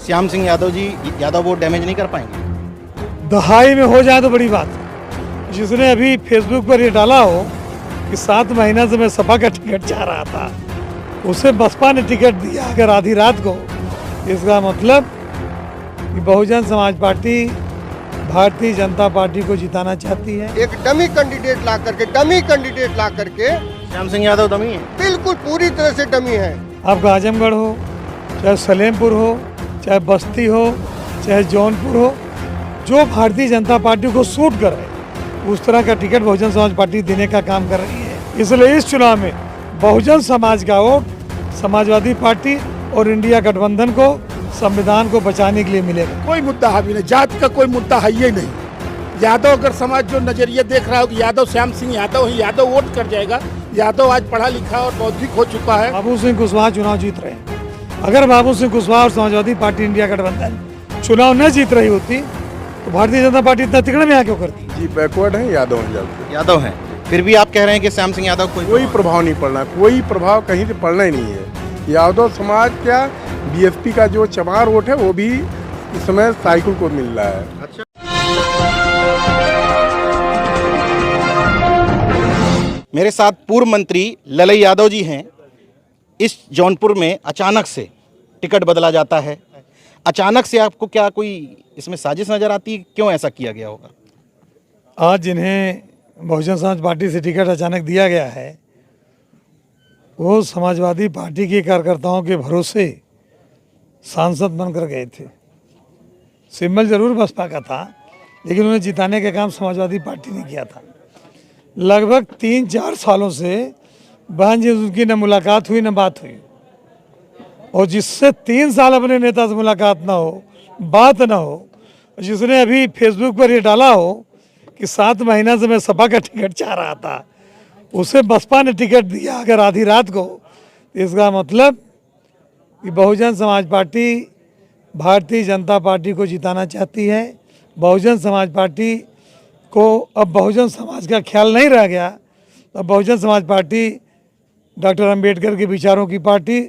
श्याम सिंह यादव जी ज़्यादा vote damage नहीं कर पाएंगे? दहाई में हो जाए तो बड़ी बात है। जिसने अभी फेसबुक पर ये डाला हो कि 7 महीना से मैं सपा का टिकट चाह रहा था, उसे बसपा ने टिकट दिया अगर आधी रात को, इसका मतलब कि बहुजन समाज पार्टी भारतीय जनता पार्टी को जिताना चाहती है। एक डमी कैंडिडेट ला करके श्याम सिंह यादव दमी है? बिल्कुल पूरी तरह से डमी है। आपका आजमगढ़ हो, चाहे सलेमपुर हो, चाहे बस्ती हो, चाहे जौनपुर हो, जो भारतीय जनता पार्टी को सूट करे उस तरह का टिकट बहुजन समाज पार्टी देने का काम कर रही है। इसलिए इस चुनाव में बहुजन समाज का वोट समाजवादी पार्टी और इंडिया गठबंधन को, संविधान को बचाने के लिए मिलेगा। कोई मुद्दा हावी नहीं, जात का कोई मुद्दा है ही नहीं। यादव अगर समाज जो नजरिया देख रहा हो कि यादव श्याम सिंह यादव ही यादव वोट कर जाएगा। यादव आज पढ़ा लिखा और बौद्धिक हो चुका है। बाबू सिंह कुशवाहा चुनाव जीत रहे हैं। अगर बाबू सिंह कुशवाहा और समाजवादी पार्टी इंडिया गठबंधन चुनाव न जीत रही होती तो भारतीय जनता पार्टी इतना तिकड़े में यहाँ क्यों करती? जी बैकवर्ड है, यादव हैं, फिर भी आप कह रहे हैं कि श्याम सिंह यादव कोई प्रभाव नहीं पड़ना, कोई प्रभाव कहीं से पड़ना ही नहीं है। यादव समाज क्या बीएसपी का जो चमार वोट है वो भी इस समय साइकिल को मिल रहा है। अच्छा, मेरे साथ पूर्व मंत्री ललई यादव जी हैं। इस जौनपुर में अचानक से टिकट बदला जाता है, अचानक से आपको क्या कोई इसमें साजिश नजर आती है? क्यों ऐसा किया गया होगा? आज जिन्हें बहुजन समाज पार्टी से टिकट अचानक दिया गया है वो समाजवादी पार्टी के कार्यकर्ताओं के भरोसे सांसद बनकर गए थे। सिंबल जरूर बसपा का था लेकिन उन्हें जिताने का काम समाजवादी पार्टी ने किया था। लगभग 3-4 सालों से बहन जी उनकी न मुलाकात हुई न बात हुई, और जिससे 3 साल अपने नेता से मुलाकात ना हो, बात ना हो, जिसने अभी फेसबुक पर ये डाला हो कि 7 महीना से मैं सपा का टिकट चाह रहा था, उसे बसपा ने टिकट दिया अगर आधी रात को, इसका मतलब कि बहुजन समाज पार्टी भारतीय जनता पार्टी को जिताना चाहती है। बहुजन समाज पार्टी को अब बहुजन समाज का ख्याल नहीं रह गया। अब बहुजन समाज पार्टी डॉक्टर अंबेडकर के विचारों की पार्टी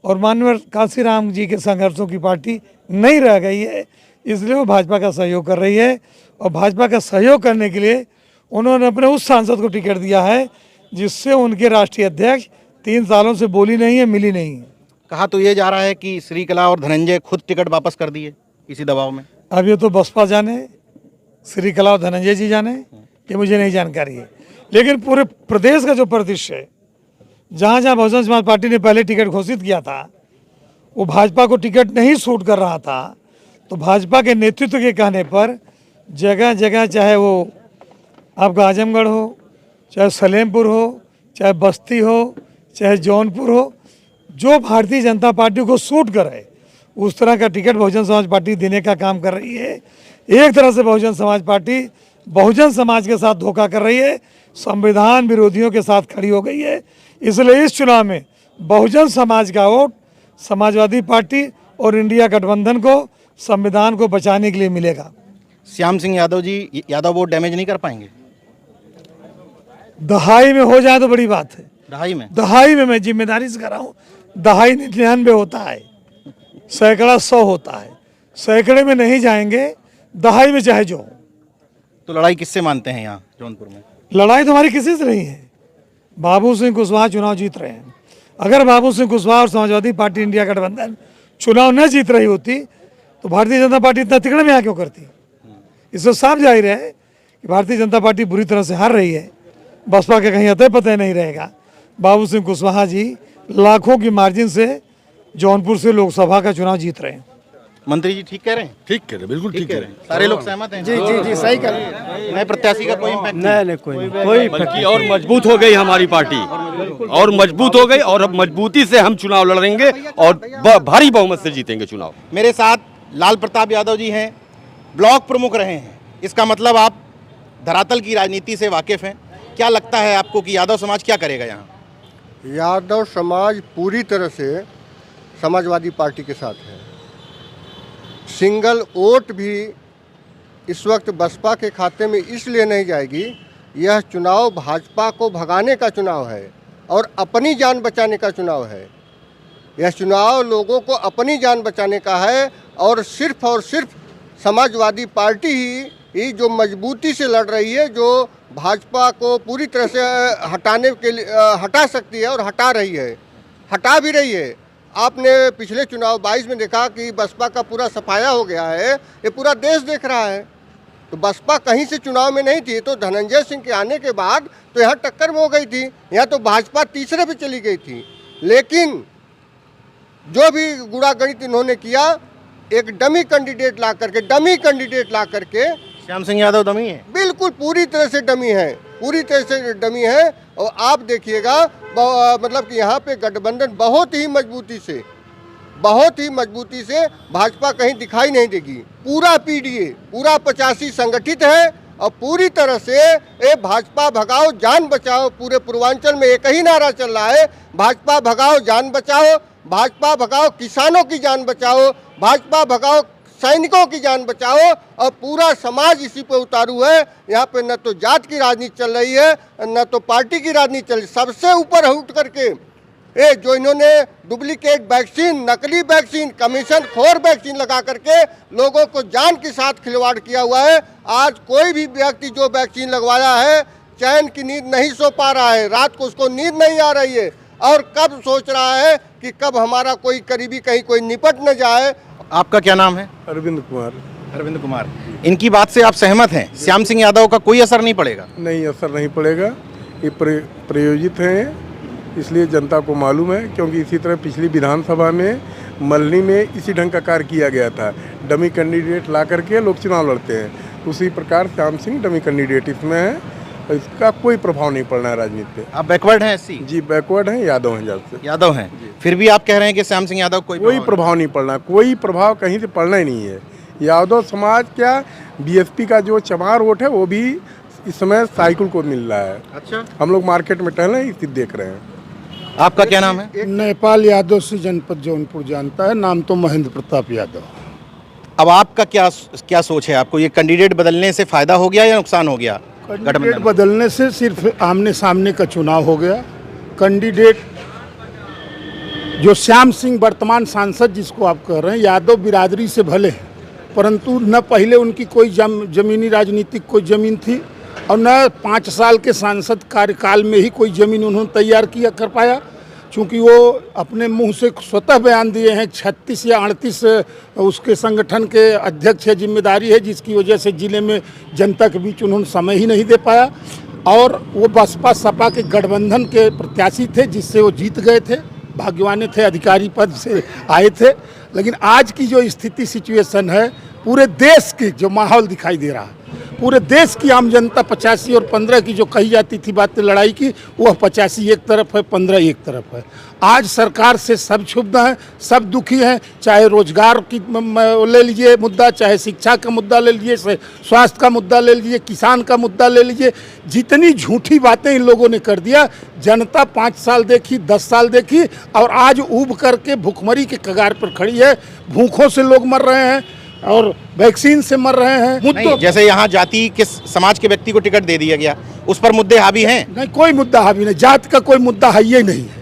और माननीय कांशीराम जी के संघर्षों की पार्टी नहीं रह गई है। इसलिए वो भाजपा का सहयोग कर रही है, और भाजपा का सहयोग करने के लिए उन्होंने अपने उस सांसद को टिकट दिया है जिससे उनके राष्ट्रीय अध्यक्ष 3 सालों से बोली नहीं है, मिली नहीं है। कहा तो ये जा रहा है कि श्रीकला और धनंजय खुद टिकट वापस कर दिए इसी दबाव में। अब ये तो बसपा जाने, श्रीकला और धनंजय जी जाने, ये मुझे नहीं जानकारी है। लेकिन पूरे प्रदेश का जो परिदृश्य है, जहाँ जहाँ बहुजन समाज पार्टी ने पहले टिकट घोषित किया था वो भाजपा को टिकट नहीं सूट कर रहा था, तो भाजपा के नेतृत्व के कहने पर जगह जगह, चाहे वो आपका आजमगढ़ हो, चाहे सलेमपुर हो, चाहे बस्ती हो, चाहे जौनपुर हो, जो भारतीय जनता पार्टी को सूट करे उस तरह का टिकट बहुजन समाज पार्टी देने का काम कर रही है। एक तरह से बहुजन समाज पार्टी बहुजन समाज के साथ धोखा कर रही है, संविधान विरोधियों के साथ खड़ी हो गई है। इसलिए इस चुनाव में बहुजन समाज का वोट समाजवादी पार्टी और इंडिया गठबंधन को, संविधान को बचाने के लिए मिलेगा। श्याम सिंह यादव जी यादव वोट डैमेज नहीं कर पाएंगे? दहाई में हो जाए तो बड़ी बात है। दहाई में मैं जिम्मेदारी से कर रहा हूँ। दहाई 99 होता है, सैकड़ा 100 होता है। सैकड़े में नहीं जाएंगे, दहाई में चाहे जो। तो लड़ाई किससे मानते हैं यहाँ जौनपुर में? लड़ाई तो हमारी किसी से नहीं है। बाबू सिंह कुशवाहा चुनाव जीत रहे हैं। अगर बाबू सिंह कुशवाहा और समाजवादी पार्टी इंडिया गठबंधन चुनाव न जीत रही होती तो भारतीय जनता पार्टी इतना तिकड़े में यहाँ क्यों करती? इससे साफ जाहिर है कि भारतीय जनता पार्टी बुरी तरह से हार रही है। बसपा के कहीं अतः पतः नहीं रहेगा। बाबू सिंह कुशवाहा जी लाखों की मार्जिन से जौनपुर से लोकसभा का चुनाव जीत रहे हैं। मंत्री जी ठीक कह रहे हैं? ठीक कह रहे, बिल्कुल ठीक कह रहे हैं। सारे लोग सहमत हैं? जी जी जी, सही कर रहे हैं। नए प्रत्याशी का कोई इम्पैक्ट नहीं, कोई बल्कि और मजबूत हो गई हमारी पार्टी, और मजबूत हो गई, और अब मजबूती से हम चुनाव लड़ेंगे और भारी बहुमत से जीतेंगे चुनाव। मेरे साथ लाल प्रताप यादव जी हैं, ब्लॉक प्रमुख रहे हैं। इसका मतलब आप धरातल की राजनीति से वाकिफ हैं। क्या लगता है आपको कि यादव समाज क्या करेगा यहाँ? यादव समाज पूरी तरह से समाजवादी पार्टी के साथ है। सिंगल वोट भी इस वक्त बसपा के खाते में इसलिए नहीं जाएगी, यह चुनाव भाजपा को भगाने का चुनाव है और अपनी जान बचाने का चुनाव है। यह चुनाव लोगों को अपनी जान बचाने का है और सिर्फ समाजवादी पार्टी ही जो मजबूती से लड़ रही है, जो भाजपा को पूरी तरह से हटाने के लिए हटा सकती है और हटा रही है, हटा भी रही है। आपने पिछले चुनाव 22 में देखा कि बसपा का पूरा सफाया हो गया है, ये पूरा देश देख रहा है। तो बसपा कहीं से चुनाव में नहीं थी, तो धनंजय सिंह के आने के बाद तो यहाँ टक्कर में हो गई थी, यहाँ तो भाजपा तीसरे पे चली गई थी। लेकिन जो भी गुड़ागणित इन्होंने किया, एक डमी कैंडिडेट ला करके श्याम सिंह यादव डमी है, बिल्कुल पूरी तरह से डमी है। और आप देखिएगा मतलब कि यहाँ पे गठबंधन बहुत ही मजबूती से भाजपा कहीं दिखाई नहीं देगी। पूरा पीडीए, पूरा 85 संगठित है और पूरी तरह से ये भाजपा भगाओ जान बचाओ। पूरे पूर्वांचल में एक ही नारा चल रहा है, भाजपा भगाओ जान बचाओ, भाजपा भगाओ किसानों की जान बचाओ, भाजपा भगाओ सैनिकों की जान बचाओ। और पूरा समाज इसी पे उतारू है। यहाँ पे न तो जात की राजनीति चल रही है, न तो पार्टी की राजनीति चल रही। सबसे ऊपर उठ करके ये जो इन्होंने डुप्लीकेट वैक्सीन, नकली वैक्सीन, कमीशन खोर वैक्सीन लगा करके लोगों को जान के साथ खिलवाड़ किया हुआ है। आज कोई भी व्यक्ति जो वैक्सीन लगवाया है, चैन की नींद नहीं सो पा रहा है, रात को उसको नींद नहीं आ रही है, और कब सोच रहा है कि कब हमारा कोई करीबी कहीं कोई निपट न जाए। आपका क्या नाम है? अरविंद कुमार। इनकी बात से आप सहमत हैं? श्याम सिंह यादव का कोई असर नहीं पड़ेगा? नहीं, असर नहीं पड़ेगा। ये प्रयोजित हैं, इसलिए जनता को मालूम है, क्योंकि इसी तरह पिछली विधानसभा में मल्हनी में इसी ढंग का कार्य किया गया था। डमी कैंडिडेट ला करके लोग चुनाव लड़ते हैं, उसी प्रकार श्याम सिंह डमी कैंडिडेट इसमें है, और इसका कोई प्रभाव नहीं पड़ना है राजनीति पे। आप बैकवर्ड हैं? एससी? जी बैकवर्ड हैं, यादव हैं जब से। यादव हैं, फिर भी आप कह रहे हैं कि श्याम सिंह यादव कोई प्रभाव नहीं पड़ना, कोई प्रभाव कहीं से पड़ना ही नहीं है। यादव समाज क्या, बीएसपी का जो चमार वोट है वो भी इस समय साइकिल को मिल रहा है। अच्छा, हम लोग मार्केट में टहल रहे हैं, देख रहे हैं। आपका क्या नाम है? नेपाल यादव से जनपद जौनपुर जानता है, नाम तो महेंद्र प्रताप यादव। अब आपका क्या सोच है? आपको ये कैंडिडेट बदलने से फायदा हो गया या नुकसान हो गया? कैंडिडेट बदलने से सिर्फ आमने सामने का चुनाव हो गया। कैंडिडेट जो श्याम सिंह वर्तमान सांसद जिसको आप कह रहे हैं, यादव बिरादरी से भले, परंतु न पहले उनकी कोई जमीनी राजनीतिक कोई ज़मीन थी, और न 5 साल के सांसद कार्यकाल में ही कोई ज़मीन उन्होंने तैयार कर पाया। चूँकि वो अपने मुंह से स्वतः बयान दिए हैं, 36 या 38 उसके संगठन के अध्यक्ष है, जिम्मेदारी है, जिसकी वजह से ज़िले में जनता के बीच उन्होंने समय ही नहीं दे पाया। और वो बसपा सपा के गठबंधन के प्रत्याशी थे, जिससे वो जीत गए थे, भाग्यवान थे, अधिकारी पद से आए थे। लेकिन आज की जो स्थिति सिचुएशन है, पूरे देश की जो माहौल दिखाई दे रहा है, पूरे देश की आम जनता 85 और 15 की जो कही जाती थी बातें लड़ाई की, वह 85 एक तरफ है, 15 एक तरफ है। आज सरकार से सब क्षुब्ध हैं, सब दुखी हैं, चाहे रोजगार की ले लीजिए मुद्दा, चाहे शिक्षा का मुद्दा ले लीजिए, स्वास्थ्य का मुद्दा ले लीजिए, किसान का मुद्दा ले लीजिए। जितनी झूठी बातें इन लोगों ने कर दिया, जनता 5 साल देखी, 10 साल देखी, और आज ऊब करके भुखमरी के कगार पर खड़ी है। भूखों से लोग मर रहे हैं और वैक्सीन से मर रहे हैं। नहीं, जैसे यहाँ जाति के समाज के व्यक्ति को टिकट दे दिया गया, उस पर मुद्दे हावी हैं? नहीं, कोई मुद्दा हावी नहीं, जात का कोई मुद्दा है ही नहीं है।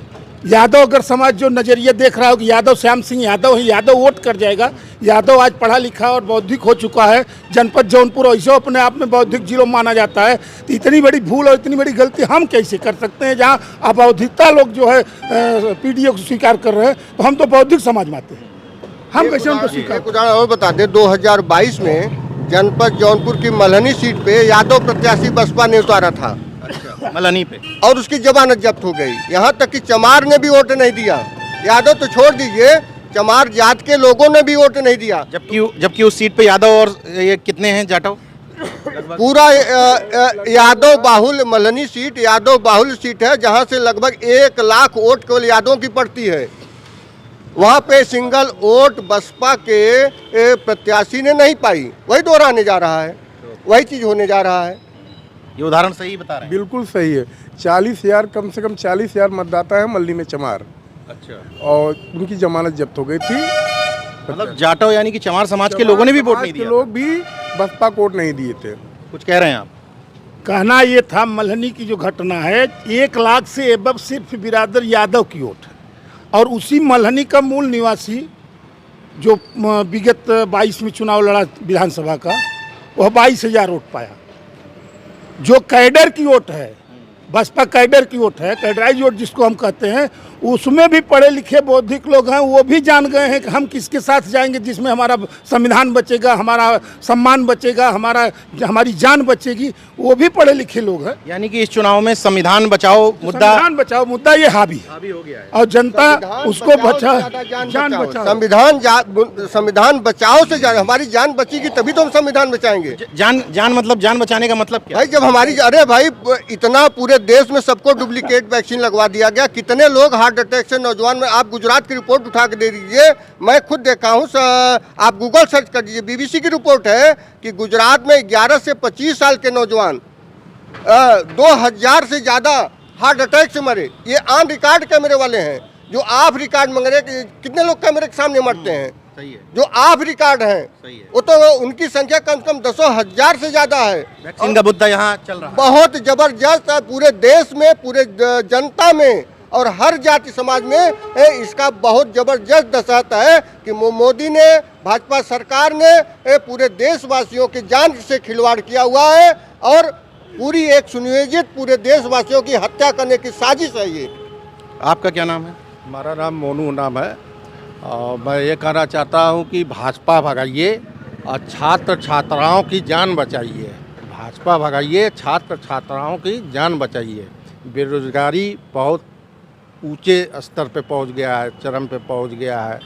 यादव अगर समाज जो नजरिया देख रहा हो कि यादव श्याम सिंह यादव है, यादव वोट कर जाएगा। यादव आज पढ़ा लिखा और बौद्धिक हो चुका है। जनपद जौनपुर ऐसे अपने आप में बौद्धिक जिलों माना जाता है, तो इतनी बड़ी भूल और इतनी बड़ी गलती हम कैसे कर सकते हैं? जहाँ अबौद्धिकता लोग जो है पीडीए को स्वीकार कर रहे हैं, तो हम तो बौद्धिक समाज मानते हैं, हम कैसे उनको स्वीकार? एक उदाहरण और बता दें, 2022 में जनपद जौनपुर की मल्हनी सीट पे यादव प्रत्याशी बसपा ने उतारा था। अच्छा, मल्हनी पे, और उसकी जमानत जब्त हो गई। यहाँ तक कि चमार ने भी वोट नहीं दिया। यादव तो छोड़ दीजिए, चमार जात के लोगों ने भी वोट नहीं दिया। जबकि उस सीट पे यादव और ये कितने हैं जाटव? पूरा यादव बाहुल मल्हनी सीट यादव बाहुल सीट है, जहाँ से लगभग 1 लाख वोट केवल यादवों की पड़ती है। वहाँ पे सिंगल वोट बसपा के प्रत्याशी ने नहीं पाई। वही दोहराने जा रहा है, वही चीज़ होने जा रहा है। ये उदाहरण सही बता रहे हैं? बिल्कुल सही है। 40,000 कम से कम 40,000 मतदाता है मल्हनी में चमार। अच्छा, और उनकी जमानत जब्त हो गई थी। मतलब जाटव यानी कि चमार समाज के लोगों ने भी वोट नहीं दिया? लोग भी बसपा को वोट नहीं दिए थे। कुछ कह रहे हैं आप? कहना ये था, मल्हनी की जो घटना है, 1 लाख से एबव सिर्फ बिरादर यादव की वोट है, और उसी मल्हनी का मूल निवासी जो विगत 22 में चुनाव लड़ा विधानसभा का, वह 22,000 वोट पाया। जो कैडर की वोट है, बसपा कैडर की वोट है, कैडराइज वोट जिसको हम कहते हैं, उसमें भी पढ़े लिखे बौद्धिक लोग हैं, वो भी जान गए हैं कि हम किसके साथ जाएंगे जिसमें हमारा संविधान बचेगा, हमारा सम्मान बचेगा, हमारी जान बचेगी। वो भी पढ़े लिखे लोग हैं। यानी कि इस चुनाव में संविधान बचाओ मुद्दा ये हावी हो गया है और जनता उसको जान बचाओ। संविधान बचाओ से ज्यादा हमारी जान बचेगी, तभी तो हम संविधान बचाएंगे। जान मतलब जान बचाने का मतलब क्या? भाई जब हमारी, अरे भाई इतना पूरे देश में सबको डुप्लीकेट वैक्सीन लगवा दिया गया, कितने लोग हार्ट अटैक से नौजवान में, आप गुजरात की रिपोर्ट उठा के दे दीजिए, मैं खुद देखा हूँ, आप गूगल सर्च कर दीजिए, बीबीसी की रिपोर्ट है कि गुजरात में 11 से 25 साल के नौजवान 2000 से ज़्यादा हार्ट अटैक से मरे। ये ऑन रिकॉर्ड कैमरे वाले हैं, जो ऑफ रिकॉर्ड मंग रहे कि कितने लोग कैमरे के सामने मरते हैं। सही है। जो ऑफ रिकॉर्ड हैं वो तो उनकी संख्या कम से कम 10,000 से ज़्यादा है। वैक्सीन का मुद्दा यहाँ चल रहा है, बहुत जबरदस्त है पूरे देश में, पूरे जनता में और हर जाति समाज में इसका बहुत जबरदस्त दशहत है कि मोदी ने, भाजपा सरकार ने पूरे देशवासियों की जान से खिलवाड़ किया हुआ है और पूरी एक सुनियोजित पूरे देशवासियों की हत्या करने की साजिश है ये। आपका क्या नाम है? हमारा नाम मोनू नाम है और मैं ये कहना चाहता हूँ कि भाजपा भगाइए और छात्र छात्राओं की जान बचाइए। भाजपा भगाइए, छात्र छात्राओं की जान बचाइए। बेरोजगारी बहुत ऊंचे स्तर पे पहुंच गया है, चरम पे पहुंच गया है।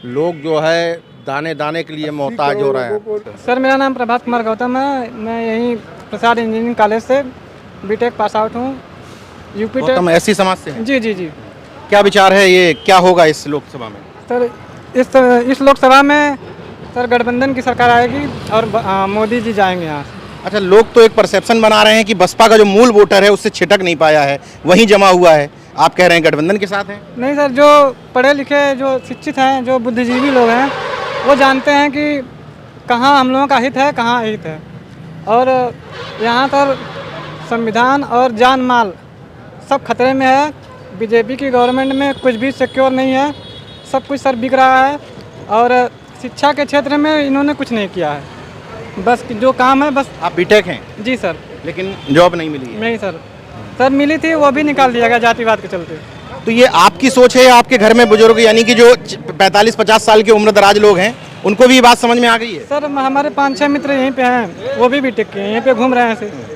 लोग जो है दाने दाने के लिए मोहताज हो रहे हैं। सर मेरा नाम प्रभात कुमार गौतम है, मैं यहीं प्रसाद इंजीनियरिंग कॉलेज से बीटेक पास आउट हूँ। यूपी गौतम ऐसी समाज से हैं? जी जी जी। क्या विचार है, ये क्या होगा इस लोकसभा में? सर इस लोकसभा में सर गठबंधन की सरकार आएगी और मोदी जी जाएंगे यहाँ से। अच्छा, लोग तो एक परसेप्शन बना रहे हैं कि बसपा का जो मूल वोटर है उससे छिटक नहीं पाया है, वहीं जमा हुआ है। आप कह रहे हैं गठबंधन के साथ हैं? नहीं सर, जो पढ़े लिखे, जो शिक्षित हैं, जो बुद्धिजीवी लोग हैं, वो जानते हैं कि कहाँ हम लोगों का हित है, कहाँ हित है। और यहाँ पर संविधान और जान माल सब खतरे में है। बीजेपी की गवर्नमेंट में कुछ भी सिक्योर नहीं है, सब कुछ सर बिक रहा है। और शिक्षा के क्षेत्र में इन्होंने कुछ नहीं किया है, बस जो काम है बस। आप बीटेक हैं? जी सर। लेकिन जॉब नहीं मिली है? नहीं सर, सर मिली थी, वो भी निकाल दिया गया जातिवाद के चलते। तो ये आपकी सोच है या आपके घर में बुजुर्ग, यानी कि जो 45-50 साल के उम्र दराज लोग हैं, उनको भी बात समझ में आ गई है? सर हमारे 5-6 मित्र यहीं पे हैं, वो भी बीटेक के, यहीं पे घूम रहे हैं।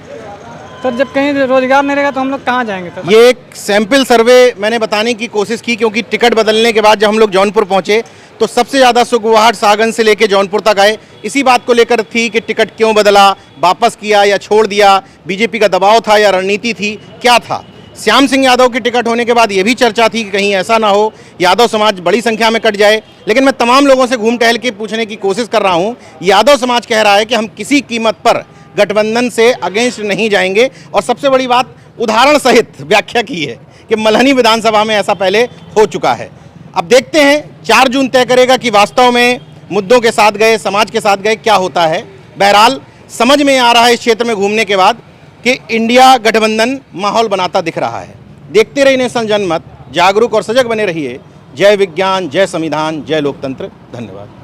सर जब कहीं रोजगार नहीं रहेगा तो हम लोग कहाँ जाएंगे सर? ये एक सैंपल सर्वे मैंने बताने की कोशिश की, क्योंकि टिकट बदलने के बाद जब हम लोग जौनपुर पहुंचे तो सबसे ज़्यादा सुगवाहट सागन से लेके जौनपुर तक आए इसी बात को लेकर थी कि टिकट क्यों बदला, वापस किया या छोड़ दिया, बीजेपी का दबाव था या रणनीति थी, क्या था। श्याम सिंह यादव की टिकट होने के बाद ये भी चर्चा थी कि कहीं ऐसा ना हो यादव समाज बड़ी संख्या में कट जाए। लेकिन मैं तमाम लोगों से घूम टहल के पूछने की कोशिश कर रहा हूँ, यादव समाज कह रहा है कि हम किसी कीमत पर गठबंधन से अगेंस्ट नहीं जाएंगे। और सबसे बड़ी बात, उदाहरण सहित व्याख्या की है कि मल्हनी विधानसभा में ऐसा पहले हो चुका है। अब देखते हैं, 4 जून तय करेगा कि वास्तव में मुद्दों के साथ गए, समाज के साथ गए, क्या होता है। बहरहाल समझ में आ रहा है इस क्षेत्र में घूमने के बाद कि इंडिया गठबंधन माहौल बनाता दिख रहा है। देखते रहिए नेशनल जनमत, जागरूक और सजग बने रहिए। जय विज्ञान, जय संविधान, जय लोकतंत्र। धन्यवाद।